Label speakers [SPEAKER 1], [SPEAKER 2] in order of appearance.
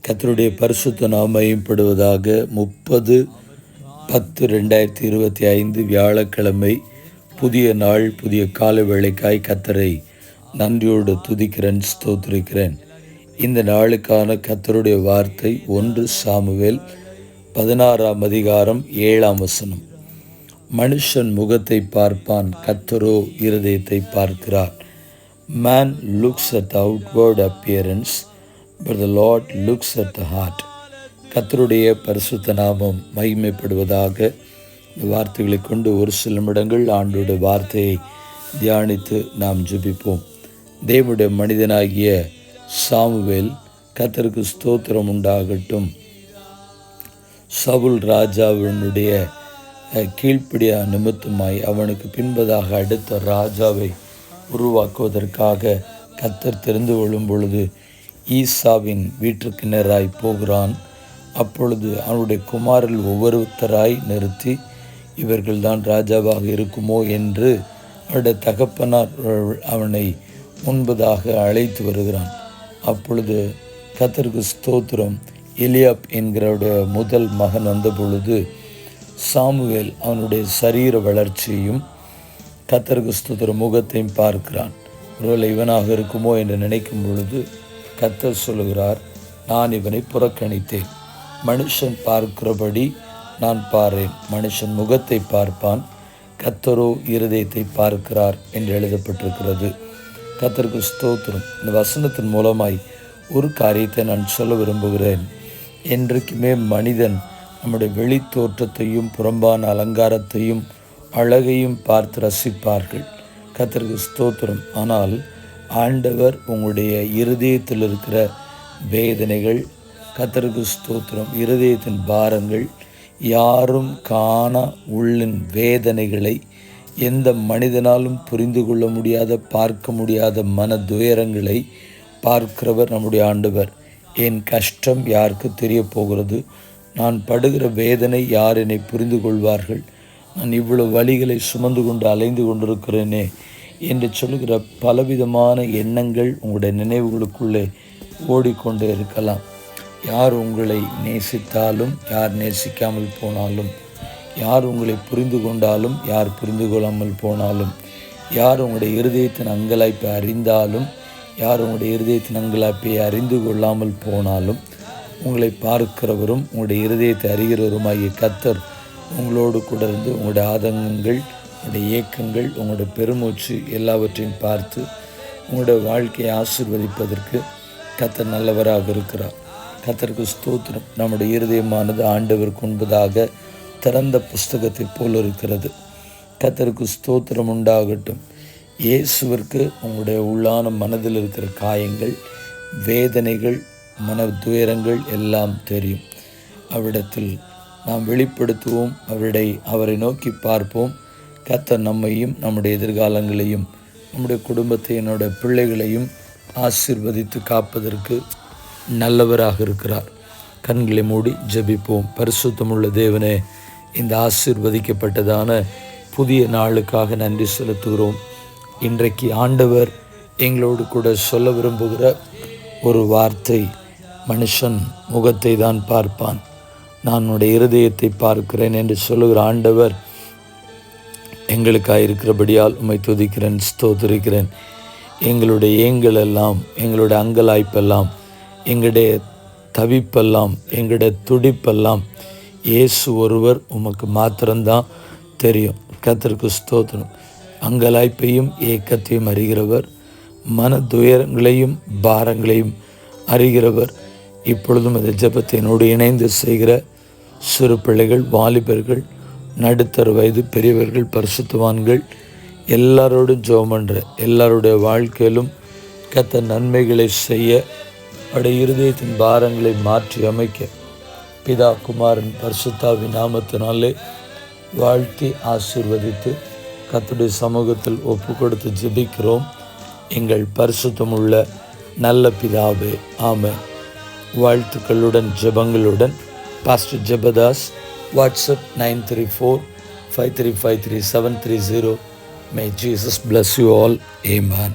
[SPEAKER 1] கர்த்தருடைய பரிசுத்த நாமம் மகிமைப்படுவதாக. 30/10/2025 வியாழக்கிழமை, புதிய நாள், புதிய கால வேளைக்காய் கர்த்தரை நன்றியோடு துதிக்கிறேன், ஸ்தோத்திரிக்கிறேன். இந்த நாளுக்கான கர்த்தருடைய வார்த்தை 1 சாமுவேல் 16ஆம் அதிகாரம் 7ஆம் வசனம். மனுஷன் முகத்தை பார்ப்பான், கர்த்தரோ இருதயத்தை பார்க்கிறார். Man looks at the outward appearance, but the Lord looks at the heart. கர்த்தருடைய பரிசுத்த நாமம் மகிமைப்படுவதாக. இந்த வார்த்தைகளை கொண்டு ஒரு சில நிமிடங்கள் ஆண்டவருடைய வார்த்தையை தியானித்து நாம் ஜெபிப்போம். தேவனுடைய மனிதனாகிய சாமுவேல், கர்த்தருக்கு ஸ்தோத்திரம் உண்டாகட்டும், சவுல் ராஜாவினுடைய கீழ்ப்படியா நிமித்தமாய் அவனுக்கு பின்பதாக அடுத்த ராஜாவை உருவாக்குவதற்காக கர்த்தர் தெரிந்து கொள்ளும் பொழுது ஈசாவின் வீட்டிற்கு நேராய் போகிறான். அப்பொழுது அவனுடைய குமாரில் ஒவ்வொருத்தராய் நிறுத்தி, இவர்கள்தான் ராஜாவாக இருக்குமோ என்று அவருடைய தகப்பனார் அவனை முன்பதாக அழைத்து வருகிறான். அப்பொழுது கர்த்தருக்கு ஸ்தோத்திரம், எலியாப் என்கிறவருடைய முதல் மகன் வந்த பொழுது சாமுவேல் அவனுடைய சரீர வளர்ச்சியையும் கர்த்தருக்கு ஸ்தோத்திர முகத்தையும் பார்க்கிறான். ஒருவேளை இவனாக இருக்குமோ என்று நினைக்கும் பொழுது கர்த்தர் சொல்லுகிறார், நான் இவனை புறக்கணித்தேன். மனுஷன் பார்க்கிறபடி நான் பாரேன், மனுஷன் முகத்தை பார்ப்பான், கர்த்தரோ இருதயத்தை பார்க்கிறார் என்று எழுதப்பட்டிருக்கிறது. கர்த்தருக்கு ஸ்தோத்திரம். இந்த வசனத்தின் மூலமாய் ஒரு காரியத்தை நான் சொல்ல விரும்புகிறேன். என்றைக்குமே மனிதன் நம்முடைய வெளி தோற்றத்தையும் புறம்பான அலங்காரத்தையும் அழகையும் பார்த்து ரசிப்பார்கள். கர்த்தருக்கு ஸ்தோத்திரம். ஆனால் ஆண்டவர் உங்களுடைய இருதயத்தில் இருக்கிற வேதனைகள், கர்த்தருக்கு ஸ்தோத்திரம், இருதயத்தின் பாரங்கள், யாரும் காண உள்ளின் வேதனைகளை, எந்த மனிதனாலும் புரிந்து கொள்ள முடியாத, பார்க்க முடியாத மன துயரங்களை பார்க்கிறவர் நம்முடைய ஆண்டவர். என் கஷ்டம் யாருக்கு தெரிய போகிறது? நான் படுகிற வேதனை யார் என்னை புரிந்து கொள்வார்கள்? நான் இவ்வளவு வழிகளை சுமந்து கொண்டு அலைந்து கொண்டிருக்கிறேனே என்று சொல்லுகிற பலவிதமான எண்ணங்கள் உங்களுடைய நினைவுகளுக்குள்ளே ஓடிக்கொண்டே இருக்கலாம். யார் உங்களை நேசித்தாலும், யார் நேசிக்காமல் போனாலும், யார் உங்களை புரிந்து கொண்டாலும், யார் புரிந்து கொள்ளாமல் போனாலும், யார் உங்களுடைய இருதயத்தின் அங்கலாய்ப்பை அறிந்தாலும், யார் உங்களுடைய இருதயத்தின் அங்கலாய்ப்பை அறிந்து கொள்ளாமல் போனாலும், உங்களை பார்க்கிறவரும் உங்களுடைய இருதயத்தை அறிகிறவருமாகிய கர்த்தர் உங்களோடு கூட இருந்து உங்களுடைய ஆதங்கங்கள், உங்களுடைய ஏக்கங்கள், உங்களுடைய பெருமூச்சு எல்லாவற்றையும் பார்த்து உங்களுடைய வாழ்க்கையை ஆசீர்வதிப்பதற்கு கர்த்தர் நல்லவராக இருக்கிறார். கர்த்தருக்கு ஸ்தோத்திரம். நம்முடைய இருதயமானது ஆண்டவருக்கு முன்பதாக திறந்த புஸ்தகத்தை போல் இருக்கிறது. கர்த்தருக்கு ஸ்தோத்திரம் உண்டாகட்டும். இயேசுவிற்கு உங்களுடைய உள்ளான மனதில் இருக்கிற காயங்கள், வேதனைகள், மன துயரங்கள் எல்லாம் தெரியும். அவ்விடத்தில் நாம் வெளிப்படுத்துவோம், அவரை நோக்கி பார்ப்போம். கர்த்தர் நம்மையும் நம்முடைய எதிர்காலங்களையும் நம்முடைய குடும்பத்தை, என்னுடைய பிள்ளைகளையும் ஆசீர்வதித்து காப்பதற்கு நல்லவராக இருக்கிறார். கண்களை மூடி ஜெபிப்போம். பரிசுத்தமுள்ள தேவனே, இந்த ஆசீர்வதிக்கப்பட்டதான புதிய நாளுக்காக நன்றி செலுத்துகிறோம். இன்றைக்கு ஆண்டவர் எங்களோடு கூட சொல்ல விரும்புகிற ஒரு வார்த்தை, மனுஷன் முகத்தை தான் பார்ப்பான், நான் உன்னுடைய இருதயத்தை பார்க்கிறேன் என்று சொல்லுகிற ஆண்டவர் எங்களுக்காக இருக்கிறபடியால் உம்மை துதிக்கிறேன், ஸ்தோத்திரிக்கிறேன். எங்களுடைய ஏங்களெல்லாம், எங்களுடைய அங்கலாய்ப்பெல்லாம், எங்களுடைய தவிப்பெல்லாம், எங்களுடைய துடிப்பெல்லாம் இயேசு ஒருவர் உமக்கு மாத்திரம்தான் தெரியும். கர்த்தருக்கு ஸ்தோத்திரம். அங்கலாய்ப்பையும் ஏக்கத்தையும் அறிகிறவர், மன துயரங்களையும் பாரங்களையும் அறிகிறவர். இப்பொழுதும் இந்த ஜெபத்தை என்னோடு இணைந்து செய்கிற சிறு பிள்ளைகள், வாலிபர்கள், நடுத்தர வயது பெரியவர்கள், பரிசுத்தவான்கள் எல்லாரோடும் ஜெபம் பண்ணுற எல்லாருடைய வாழ்க்கையிலும் கர்த்தர் நன்மைகளை செய்ய, அவருடைய இருதயத்தின் பாரங்களை மாற்றி அமைக்க பிதா, குமாரன், பரிசுத்தாவின் நாமத்தினாலே வாழ்த்தி ஆசீர்வதித்து கர்த்தருடைய சமூகத்தில் ஒப்பு கொடுத்து ஜெபிக்கிறோம். எங்கள் பரிசுத்தமுள்ள நல்ல பிதாவே, ஆமென். வாழ்த்துக்களுடன் ஜெபங்களுடன் pastor Jebadas. WhatsApp 934-5353-730. May Jesus bless you all. Amen.